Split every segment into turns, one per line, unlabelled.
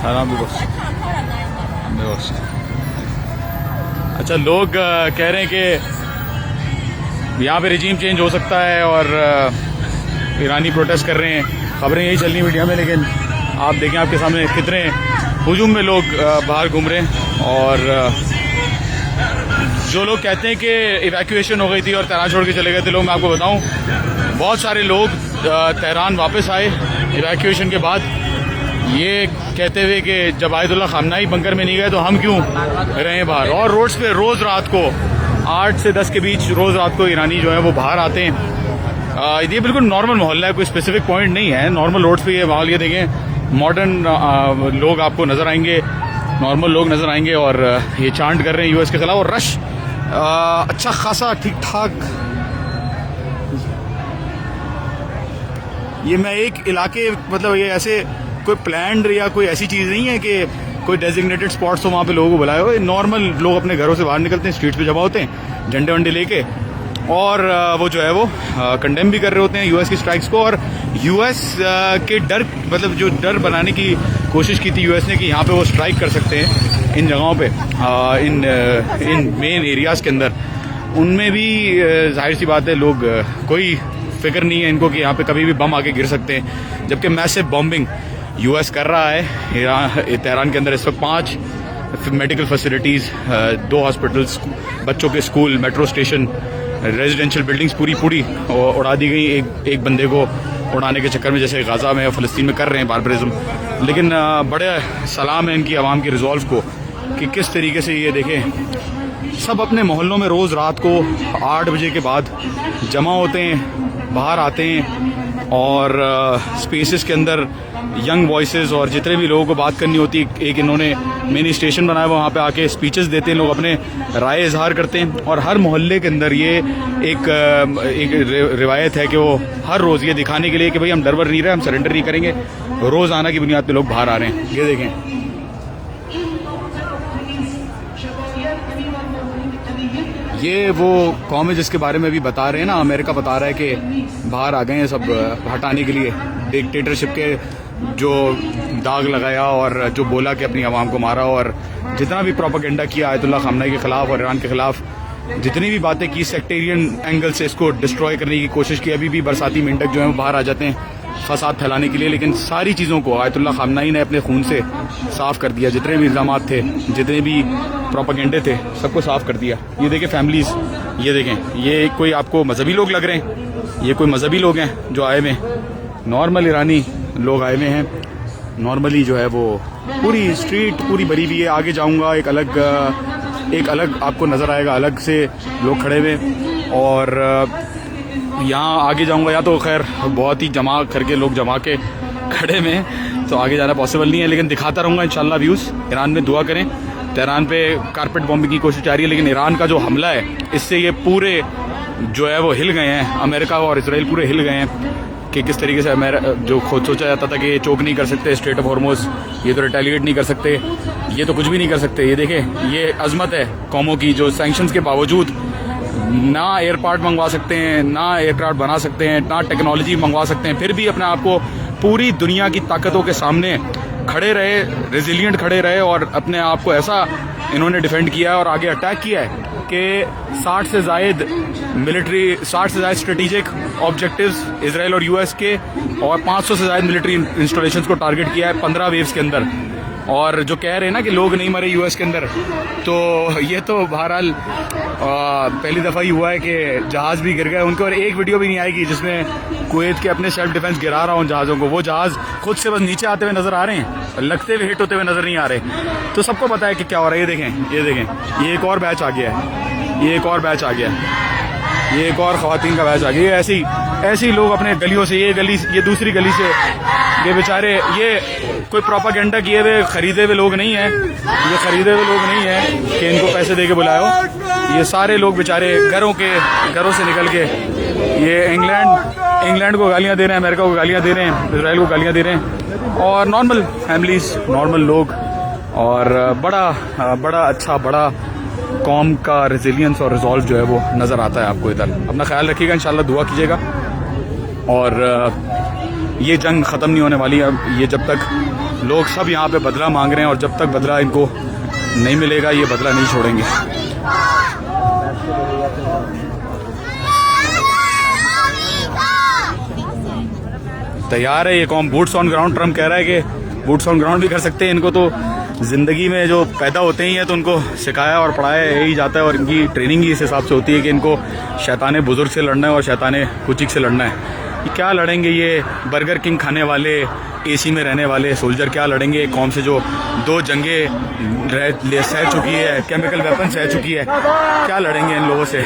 आराम भी बस। अच्छा, लोग कह रहे हैं कि यहाँ पे रिजीम चेंज हो सकता है और ईरानी प्रोटेस्ट कर रहे हैं। खबरें यही चल रही मीडिया में, लेकिन आप देखें आपके सामने कितने हुजूम में लोग बाहर घूम रहे हैं। और जो लोग कहते हैं कि इवैक्यूएशन हो गई थी और तेहरान छोड़ के चले गए थे लोग, मैं आपको बताऊं बहुत सारे लोग तेहरान वापस आए इवैक्यूएशन के बाद, ये कहते हुए कि जब आयतुल्लाह खामनाई बंकर में नहीं गए तो हम क्यों रहे बाहर। और रोड्स पे रोज़ रात को 8 से 10 के बीच रोज़ रात को ईरानी जो है वो बाहर आते हैं। ये बिल्कुल नॉर्मल मोहल्ला है, कोई स्पेसिफिक पॉइंट नहीं है। नॉर्मल रोड्स पे ये माहौल, ये देखें मॉडर्न लोग आपको नज़र आएंगे, नॉर्मल लोग नज़र आएंगे और ये चांट कर रहे हैं यूएस के खिलाफ। और रश अच्छा खासा ठीक ठाक। ये मैं एक इलाके, मतलब ये ऐसे कोई प्लान्ड या कोई ऐसी चीज़ नहीं है कि कोई डेजिग्नेटेड स्पॉट्स हो वहाँ पे लोगों को बुलाए हो। नॉर्मल लोग अपने घरों से बाहर निकलते हैं, स्ट्रीट्स पे जमा होते हैं झंडे वंडे लेके, और वो जो है वो कंडेम भी कर रहे होते हैं यूएस की स्ट्राइक्स को। और यूएस के डर, मतलब जो डर बनाने की कोशिश की थी यूएस ने कि यहाँ पे वो स्ट्राइक कर सकते हैं इन जगहों पे, इन मेन एरियाज़ के अंदर, उनमें भी जाहिर सी बात है लोग कोई फिक्र नहीं है इनको कि यहाँ पे कभी भी बम आके गिर सकते हैं। जबकि मैसिव बॉम्बिंग यूएस कर रहा है तेहरान के अंदर। इस वक्त 5 मेडिकल फैसिलिटीज़, 2 हॉस्पिटल्स, बच्चों के school, metro station, residential buildings पूरी उड़ा दी गई एक बंदे को उड़ाने के चक्कर में, जैसे गाज़ा में या फ़लस्तीन में कर रहे हैं बारबरिज्म। लेकिन बड़े सलाम है इनकी आवाम के रिजॉल्व को कि किस तरीके से ये देखें सब अपने मोहल्लों में रोज़ रात को 8 बजे के बाद जमा होते हैं, बाहर आते हैं और स्पेसेस के अंदर यंग वॉइसेस और जितने भी लोगों को बात करनी होती है, एक इन्होंने मिनी स्टेशन बनाया, वहाँ पे आके स्पीचेस देते हैं, लोग अपने राय इजहार करते हैं। और हर मोहल्ले के अंदर ये एक रिवायत है कि वो हर रोज़ ये दिखाने के लिए कि भाई हम डरवर नहीं रहे, हम सरेंडर नहीं करेंगे, रोज़ाना की बुनियाद पे लोग बाहर आ रहे हैं। ये देखें, ये वो कौम है जिसके बारे में अभी बता रहे हैं ना, अमेरिका बता रहा है कि बाहर आ गए हैं सब हटाने के लिए, डिक्टेटरशिप के जो दाग लगाया और जो बोला कि अपनी आवाम को मारा, और जितना भी प्रोपेगेंडा किया आयतुल्लाह खामनाई के खिलाफ और ईरान के खिलाफ, जितनी भी बातें की सेक्टेरियन एंगल से इसको डिस्ट्रॉय करने की कोशिश की। अभी भी बरसाती मेंढक जो है वो बाहर आ जाते हैं फसाद फैलाने के लिए, लेकिन सारी चीज़ों को आयतुल्लाह खामनाई ने अपने खून से साफ़ कर दिया। जितने भी इल्ज़ाम थे, जितने भी प्रोपेगेंडे थे, सबको साफ़ कर दिया। ये देखें फैमिलीज़, ये देखें, ये कोई आपको मजहबी लोग लग रहे हैं, ये कोई मजहबी लोग हैं जो आए हुए हैं, नॉर्मल ईरानी लोग आए हुए हैं। नॉर्मली जो है वो पूरी स्ट्रीट पूरी भरी हुई है। आगे जाऊंगा एक अलग आपको नज़र आएगा, अलग से लोग खड़े हुए, और यहाँ आगे जाऊंगा या तो खैर बहुत ही जमा करके लोग जमा के खड़े में, तो आगे जाना पॉसिबल नहीं है, लेकिन दिखाता रहूँगा इंशाल्लाह व्यूज़। ईरान में दुआ करें, तेहरान पे कारपेट बॉम्बिंग की कोशिश जारी है, लेकिन ईरान का जो हमला है इससे ये पूरे जो है वो हिल गए हैं। अमेरिका और इसराइल पूरे हिल गए हैं कि किस तरीके से जो खुद सोचा जाता था कि ये चोक नहीं कर सकते स्ट्रेट ऑफ हॉर्मुज़, ये तो रिटेलिएट नहीं कर सकते, ये तो कुछ भी नहीं कर सकते। ये देखें, ये अजमत है कौमों की जो सैंक्शंस के बावजूद ना एयरपार्ट मंगवा सकते हैं, ना एयरक्राफ्ट बना सकते हैं, ना टेक्नोलॉजी मंगवा सकते हैं, फिर भी अपने आप को पूरी दुनिया की ताकतों के सामने खड़े रहे, रेजिलिएंट खड़े रहे, और अपने आप को ऐसा इन्होंने डिफेंड किया है और आगे अटैक किया है कि 60 से ज़ायद स्ट्रेटेजिक ऑब्जेक्टिव्स इसराइल और यूएस के, और 500 से ज़ायद मिलिट्री इंस्टॉलेशंस को टारगेट किया है 15 वेव्स के अंदर। और जो कह रहे हैं ना कि लोग नहीं मरे यूएस के अंदर, तो ये तो बहरहाल पहली दफ़ा ही हुआ है कि जहाज़ भी गिर गए उनके, और एक वीडियो भी नहीं आएगी जिसमें कुवैत के अपने सेल्फ डिफेंस गिरा रहा हूँ जहाज़ों को। वो जहाज़ खुद से बस नीचे आते हुए नज़र आ रहे हैं, लगते हुए हिट होते हुए नज़र नहीं आ रहे। तो सबको पता है कि क्या हो रहा है। ये देखें, ये एक और बैच आ गया है, ये एक और बैच आ गया है, ये एक और ख़वातीन का बैच आ गया। ये ऐसी लोग अपने गलियों से, ये दूसरी गली से, ये बेचारे, ये कोई प्रोपेगेंडा किए हुए खरीदे हुए लोग नहीं हैं, ये खरीदे हुए लोग नहीं हैं कि इनको पैसे दे के बुलाओ। ये सारे लोग बेचारे घरों से निकल के ये इंग्लैंड को गालियां दे रहे हैं, अमेरिका को गालियां दे रहे हैं, इसराइल को गालियां दे रहे हैं, और नॉर्मल फैमिलीज, नॉर्मल लोग, और बड़ा अच्छा बड़ा कौम का रेजिलियंस और रिजॉल्व जो है वो नज़र आता है आपको इधर। अपना ख्याल रखिएगा, इंशाल्लाह दुआ कीजिएगा, और ये जंग ख़त्म नहीं होने वाली है। ये जब तक लोग सब यहाँ पे बदला मांग रहे हैं और जब तक बदला इनको नहीं मिलेगा ये बदला नहीं छोड़ेंगे। तैयार है ये कौम, बूट्स ऑन ग्राउंड। ट्रम्प कह रहा है कि बूट्स ऑन ग्राउंड भी कर सकते हैं। इनको तो ज़िंदगी में जो पैदा होते ही हैं तो उनको सिखाया और पढ़ाया यही जाता है और इनकी ट्रेनिंग ही इस हिसाब से होती है कि इनको शैताने बुजुर्ग से लड़ना है और शैताने कुचिक से लड़ना है। ये क्या लड़ेंगे ये बर्गर किंग खाने वाले, एसी में रहने वाले सोल्जर क्या लड़ेंगे कौम से जो 2 जंगें सह चुकी है, केमिकल वेपन सह चुकी है। क्या लड़ेंगे इन लोगों से?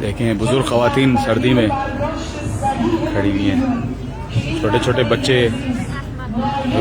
देखें बुजुर्ग खवातीन सर्दी में खड़ी हुई हैं, छोटे छोटे बच्चे